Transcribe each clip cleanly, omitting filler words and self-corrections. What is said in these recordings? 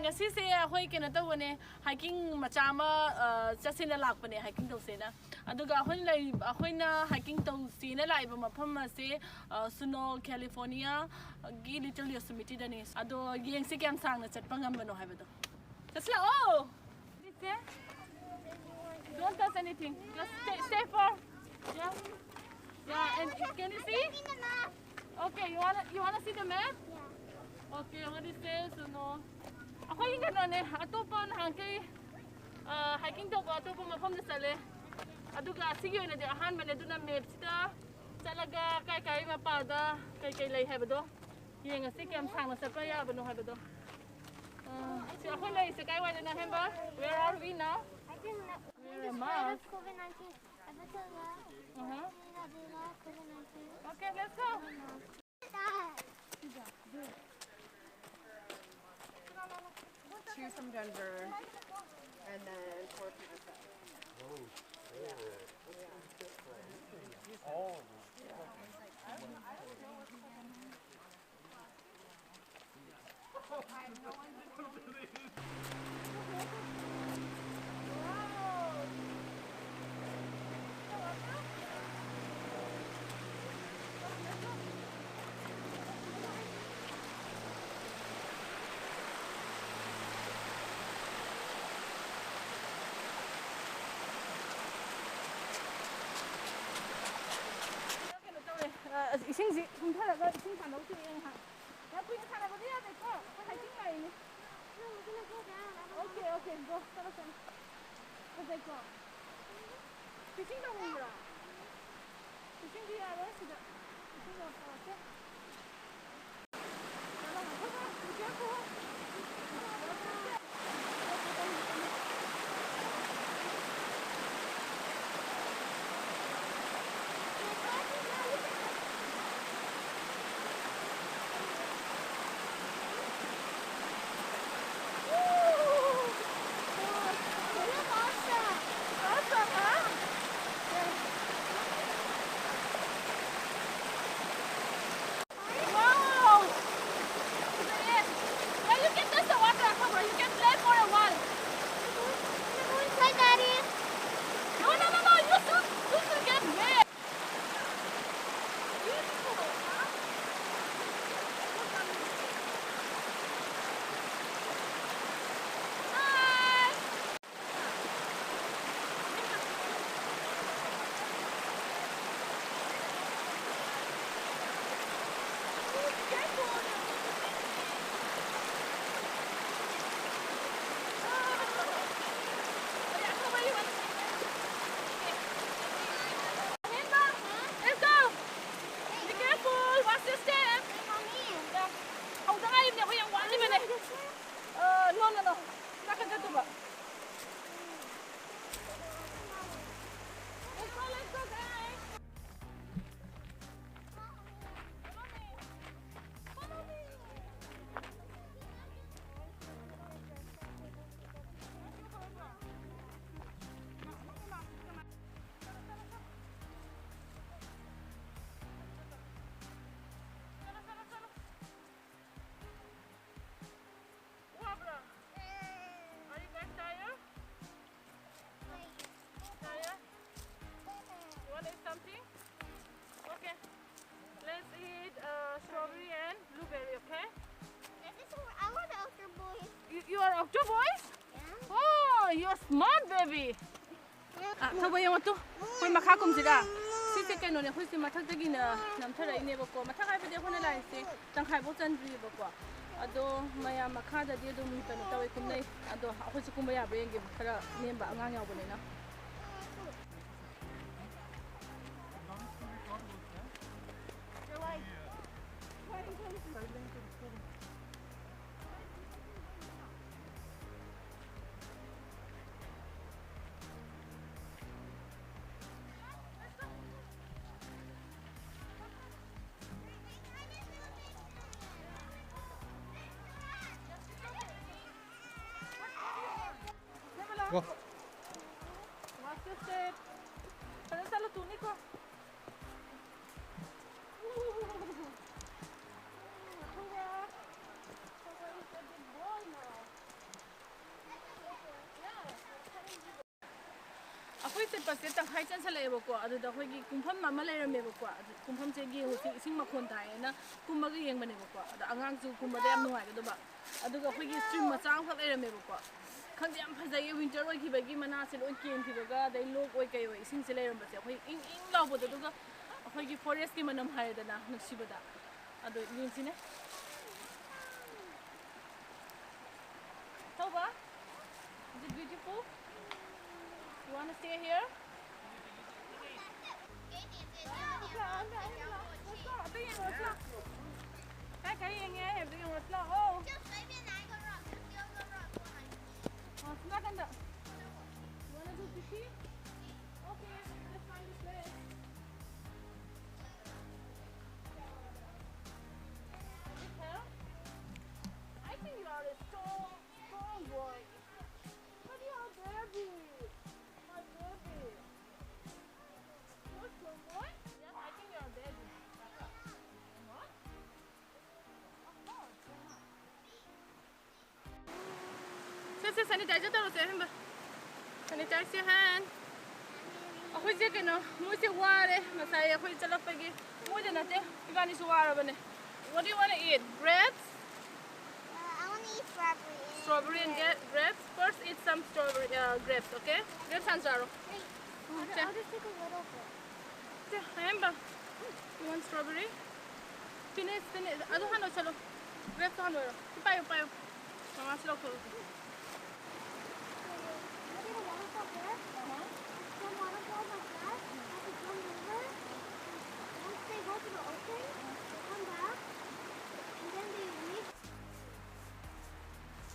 ngasi se hoi ke na to ne hiking macha ma chasina lakpane hiking to se na aduga hoi lai hoi na hiking to se na lai ba mafam ma se Suno California gi Little Yosemite da ne ado yeng se kyam sang na chatpa ngam bano hai ba do chasla oh don't touch anything just stay for yeah and can you see okay you wanna see the map okay what is this no ako yung gano'n atopa na hangkay hiking to ko atopa mafam na sale aduga sige yun na di ahan man na doon na map sita talaga kay mapada kay lay hai ba do yung nga sige am sang na sa paya ba no hai ba do si ako lay sa kay wala na hen ba where are we now we're in Mars COVID-19 okay let's go Two from Denver, and then 4 from SF. Oh, yeah. Oh. 이싱지 공탈라가 이싱 다 넣지 하. 야 부인 사람 어디 해야 될까? 하이킹 라인. 오케이 go. 따라서. 어디 거? 피싱 다 먹는 거라. 피싱 뒤에 알아? 진짜. 피싱 다 왔어. No. Nakagad ba? Let's go, guys. Follow me. Strawberry and blueberry, okay? I want the Octo Boys. You are Octo Boys? Yeah. Oh, you're smart, baby. Thabo yung ito. Hoy makakom sila. Sisi kay no ne hoy si mathagdagi na namthara ine bako. Mathagai bade hona lai se tangkhai bo chandri bako. Ado maya makhada de do mi tanu tawai kumnai. Ado hoy si kumaya brengi khara nemba angang yaw bane na. Go. Watch your step. Parang sa lutuni ko. ꯕꯁꯁꯦ ꯇꯪꯈꯥꯏ ꯆꯟꯁꯜꯂꯛꯑꯦꯕꯀꯣ ꯑꯗꯨꯗ ꯑꯩꯈꯣꯏꯒꯤ ꯀꯨꯝꯐꯝ ꯑꯃ ꯂꯩꯔꯝꯃꯦꯕꯀꯣ ꯑꯗꯨ ꯀꯨꯝꯐꯝꯁꯦ ꯌꯦꯡꯉꯨꯁꯤ ꯏꯁꯤꯡ ꯃꯈꯣꯟ ꯇꯥꯏꯌꯦꯅ ꯀꯨꯝꯃꯒ ꯌꯦꯡꯕꯅꯦꯕꯀꯣ ꯑꯗ ꯑꯉꯥꯡꯁꯨ ꯀꯨꯝꯕꯗ ꯌꯥꯝ ꯅꯨꯡꯉꯥꯏꯒꯗꯕ ꯑꯗꯨꯒ ꯑꯩꯈꯣꯏꯒꯤ ꯁ꯭ꯇ꯭ꯔꯤꯝ ꯃꯆꯥ ꯑꯃꯈꯛ ꯂꯩꯔꯝꯃꯦꯕꯀꯣ ꯈꯪꯗꯦ ꯌꯥꯝ ꯐꯖꯩꯌꯦ ꯋꯤꯟꯇꯔ ꯑꯣꯏꯈꯤꯕꯒꯤ ꯃꯅꯥꯁꯦ ꯂꯣꯏ ꯀꯦꯟꯈꯤꯕꯒ ꯑꯗꯩ ꯂꯣꯛ ꯑꯣꯏ ꯀꯩ ꯑꯣꯏ ꯏꯁꯤꯡꯁꯦ ꯂꯩꯔꯝꯕꯁꯦ ꯑꯩꯈꯣꯏ ꯏꯪ ꯏꯪ ꯂꯥꯎꯕꯗꯣ ꯑꯗꯨꯒ ꯑꯩꯈꯣꯏꯒꯤ ꯐꯣꯔꯦꯁꯀꯤ ꯃꯅꯝ ꯍꯥꯏꯔꯦꯗꯅ ꯅꯨꯡꯁꯤꯕꯗ ꯑꯗꯣ ꯌꯦꯡꯁꯤꯅꯦ Tova, is it beautiful? You want to stay here? Cái gì nghe em đi ngồi lo ô. Snack ăn được. You wanna do pee? Okay, let's find this place. This here? I think you are a strong boy. But you are baby. My baby. You're strong boy? Yeah, I think you are baby. What? Of course, yeah. Say, sanitizer taro say hamba. Sanitize your hand. Ako siya kino, mo siya ware, masaya ako isalap pagi. Mo dyan natin, ibani siya ware ba ne? What do you want to eat? Grapes? I want to eat strawberry. Strawberry and grapes. First, eat some strawberry grapes, okay? Grapes and sorrow. Wait, I'll just take a little bit. Hamba. You want strawberry? Finish. Ano hano chalo? Grapes hano. Payo. Mama sila ko.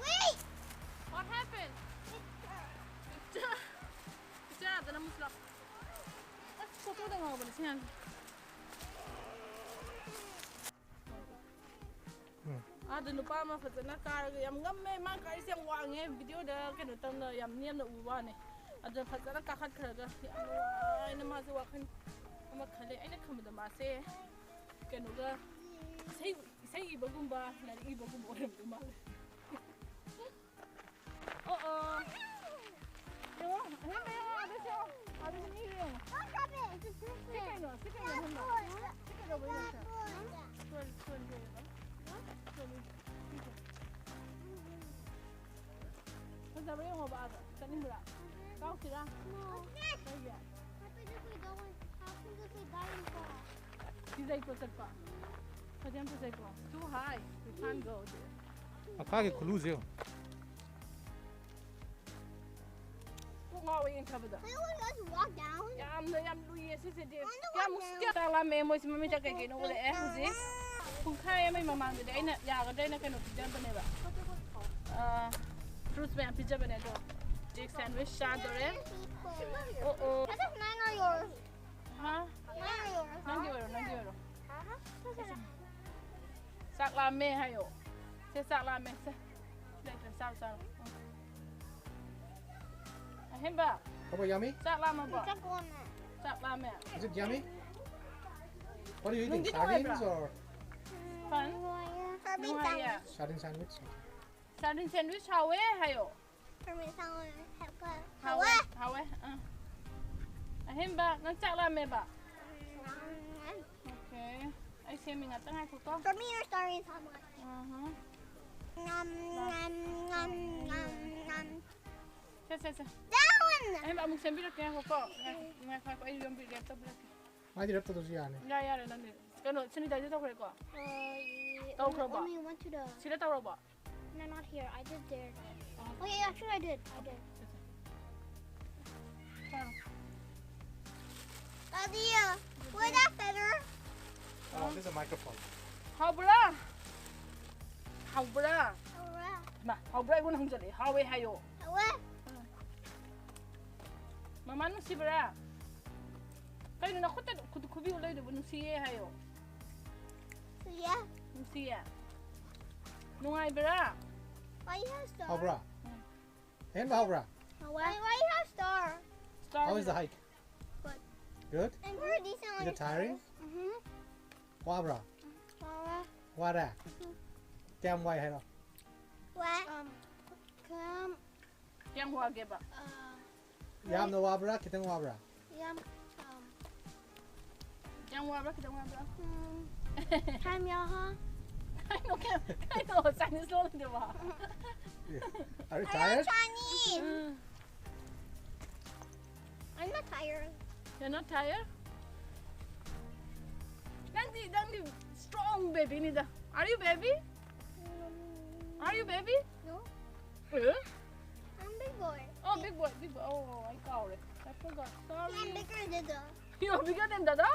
Wait! What happened? Siya, tanong mo sila. Photo na nga ba siya? Ada lupa ma fazana kar yam ngamme ma kar siyang wange video da kano tam na yam niam na uwa ne ada fazana ka khat khara ga ai na ma se wakan ama khale ai na kham da ma se kano ga sai ibagumba na ibagumba oram ma yo ada siya ada ni yo Don't drop it. It's a different. Sikay no handa sikay no ba siya Sa ba yung ba ata? Tanim ba? Kau sila? No. Kaya. Happens if we go in. Happens if we die in fall. Sisay ko sa pa. Kaya po say ko. Too high. We can't go there. 아까하게 굴르세요. Kung nga yung kabada. We will just walk down. Yam luye sisi de. Yam stiya ta la me mo si mami ta kay kino wala eh si. Kung kaya may mamang de ay na ya ga dai na kano pijan ba ne ba. Fruits में pizza बने तो एक sandwich शाद हो रहे ओ Is it mine or yours? हाँ Mine or yours? नंगी वरो साग लामे है यो से साग लामे से ले साग Himba How about yummy? साग लामे बा Check on that. साग लामे Is it yummy? What are you eating? Nunggi Sardines bra. or Fun Sardine Nung sandwich. haya sardine sandwich? sardine sandwich hawe hayo Sardine sandwich. hawe Himba nang saag laame ba okay ay siya minga tangay ko to For me, or sardine sandwich. Nom, nom, nom, nom, nom. Sa Down! ay ba mong sembilo kaya ko nga ko ay yung bigat to bigat 많이 diretto così anne. yare nan ni kano sanitizer to ko Tao ko ba? Only went to the. sila tawro ba No, not here. I did there. Oh yeah, actually I did. Adia, where's that feather? Oh, this is a microphone. Haubra Oh, right. ma haubra ko nang jale hawe hayo What? mama no si bra kayo na ko ta kubi ulay de no siye hayo So yeah. no siya nungay bra Why you have star? How bra? And how bra? Why you have star? How is the hike? Good. Good? And we're decent Is it tiring? Mm-hmm. Wow bra. What that? Damn white head up. What? Come. yang huwage ba Yam no wabra, kitang wabra. Yum. Yang wabra kita wabra. Time yaha. I know Chinese lo dia ba. Are you I am tired? Chinese. I'm not tired. You're not tired? Dang strong baby ni dah. Are you baby? Are you baby? No, Eh? I'm big boy. Oh, big boy, big boy. Oh, I got it. I forgot. I'm Sorry. bigger than the. You're bigger than Dada?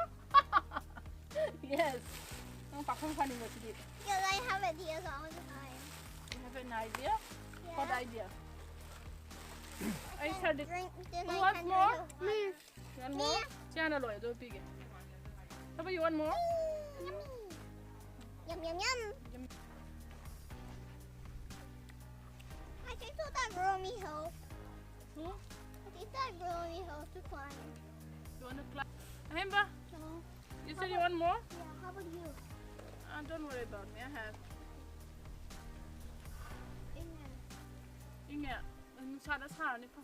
Yes. Ang pakang university. Because I have ideas all the time. You have an idea? Yeah. What idea? I said it. Drink, then Who I wants can more? drink the water. You want more? Siya loy, do big. How about you want more? Yummy. Yum, yum, yum. Yum. I think that girl me help. Who? I think that girl me help to climb. You want to climb? Remember? No. You said you want more? Yeah, how about you? Don't worry about me. I have. Amen. Inge, ang sada sa ni pa.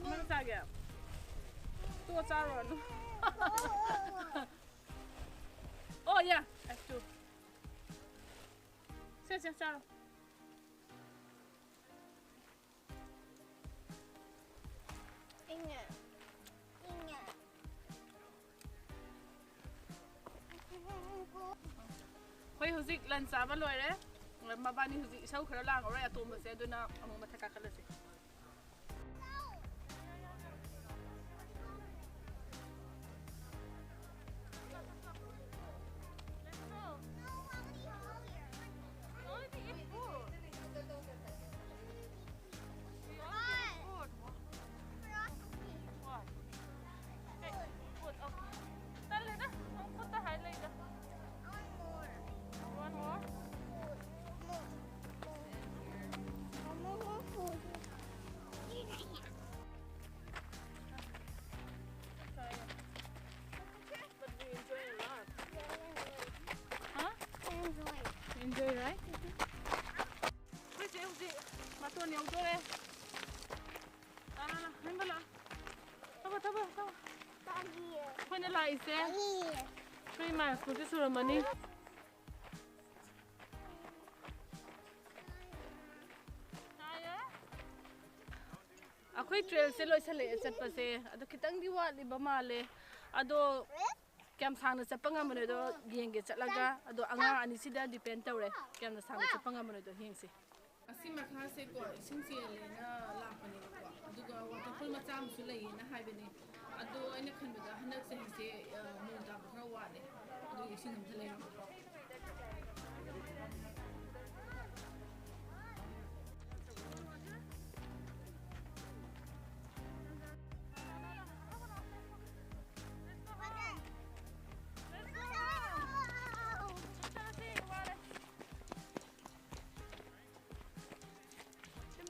Ano sa gap? Tuwa sa ron. Oh yeah, I have to. Siya sa. Amen. Amen. Hoy huzik lan sa ba loy re? Mabani huzik isaw khara lang ore atom se aduna among mathaka khalase. Enjoy, right? Huzik, matuan yang tu le. Hembala. Taba. Kau ni lah ise. 3 miles, mesti suruh mani. Aku trail se loi sale set pase. Ado kitang diwa di bamale. Ado Kiam sang na sa pangamano do giyenge chatlaga ado anga ani sida depend tawre kiam na sang sa pangamano do hingse asi makhase ko singse le na lapani ko aduga waterfall macha am su lei na haibeni ado aina khanbada hanak se hise mo da khra wa ne ado ising am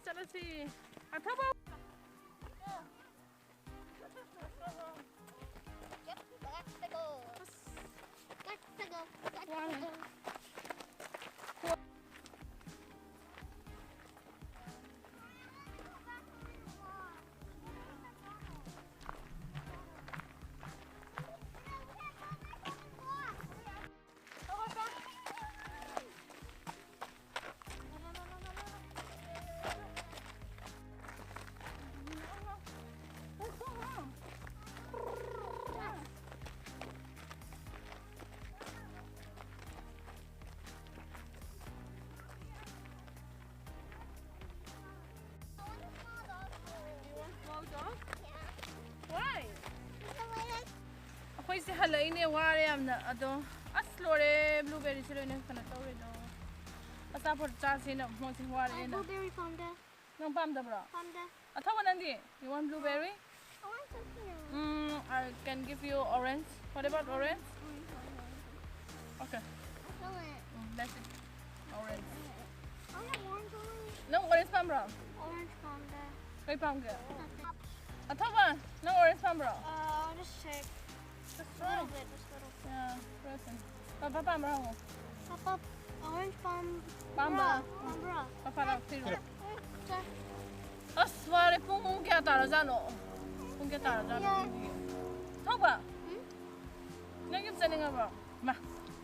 thale si ataba Hoy si halay ni wari am na ado aslore blueberry silo ni kana tawre do asa por cha si na mo si wari na Blueberry panda. nang pam da bro Panda. atawa nandi you want blueberry I want something. I can give you orange. What about orange? Okay. That's it. Orange. I want orange. No orange pam bro. Orange panda. Kay pam ga. Atawa no orange pam bro. Just shake. Just A little bit, just a little. Yeah, present. Papa pam bro. Papa, orange palm. Pamba. Pamba. Papa la tiro. Just Aswari pung kya 따라자노. 공개 따라자노. 봐봐. 내가 입자는 거 봐. 마.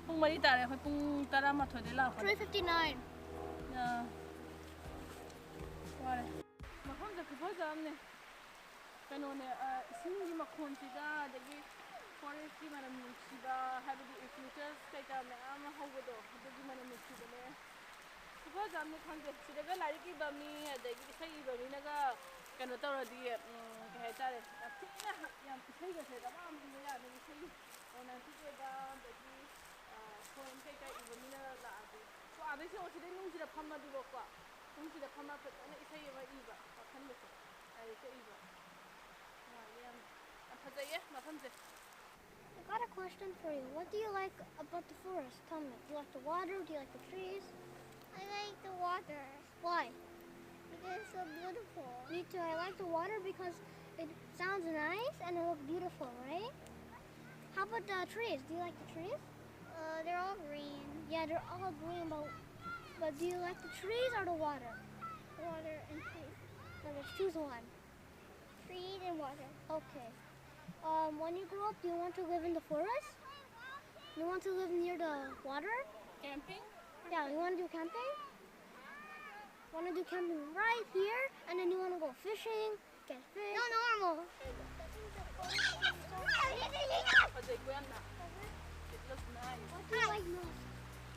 뽕머리 따라. 뽕 따라 마 더들 라. 3:59. 야. 와래. 막 혼자 급하지 않네. 그노네 신기 막 콘티가 되게 포레스트 만한 뮤지가 하비디 이프루터스 그러니까 아마 하고도 되게 만한 뮤지네. 급하지 않네 kange. 지가 라이기 밤이 되게 사이 밤이나가 그노 떨어디 개자래. 앞이나 양 사이가 되다 마음이야. 되게 사이 오늘 티게가 되게 포인트가 이번이나 나아지. 또 아베시 어디에 농지라 판마디 먹고 농지라 판마 아니 사이가 이봐. 판매서. 아이 그 이봐. I got a question for you. What do you like about the forest? Tell me. Do you like the water? Do you like the trees? I like the water Why? because it's so beautiful. Me too. I like the water because it sounds nice and it looks beautiful, right? How about the trees? Do you like the trees? They're all green. Yeah, they're all green, but do you like the trees or the water? Water and trees. So let's choose one. Trees and water. Okay. When you grow up, do you want to live in the forest? You want to live near the water? Camping? Yeah, you want to do camping? Want to do camping right here, and then you want to go fishing, get fish. No, normal. It looks nice. What do you like most?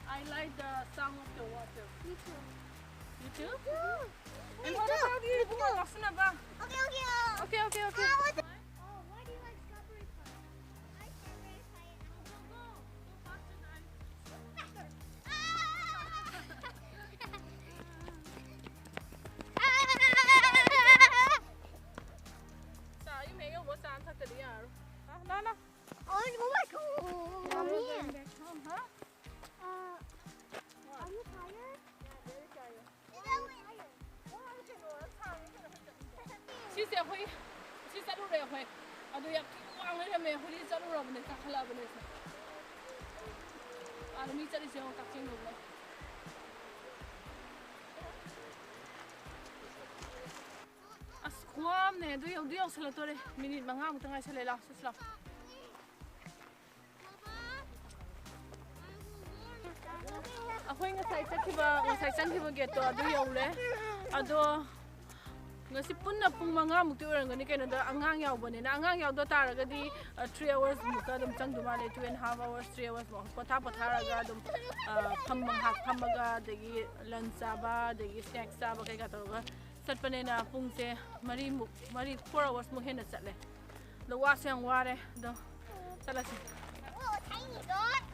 I like the sound of the water. Me too. You too? Me And what too. about you? Bunga laksa na ba? Okay, okay. Okay, okay, okay. Oh, why do you like strawberry pie? I can raise my Sa yung may yung bosan sa kaliya. Na na. Oh my god. Mommy, Huh? are you tired? Si sẽ huy, si sẽ lúc này huy. À đôi yak quăng lên mẹ huy đi sẽ lúc nào mình cắthala bên này. À mình sẽ đi xem cắt trên lúc này. As kuam nè, đôi yak sala tôi đây. Minute mà ngang một ngày sala lah, sala. Ako yung ngasay kiba geto ado yaw le. Ado ngasi punna pung mga mukti orang gani kaya nada angang yaw bane na angang yaw do taraga di 3 hours muka dum chang dumale 2.5 hours 3 hours mo pata raga dum phammaga degi lunch saba degi snack saba kay gatoga sat pane na pung se mari 4 hours mo hena chatle lo wa sang ware do tala si Oh, tiny dot.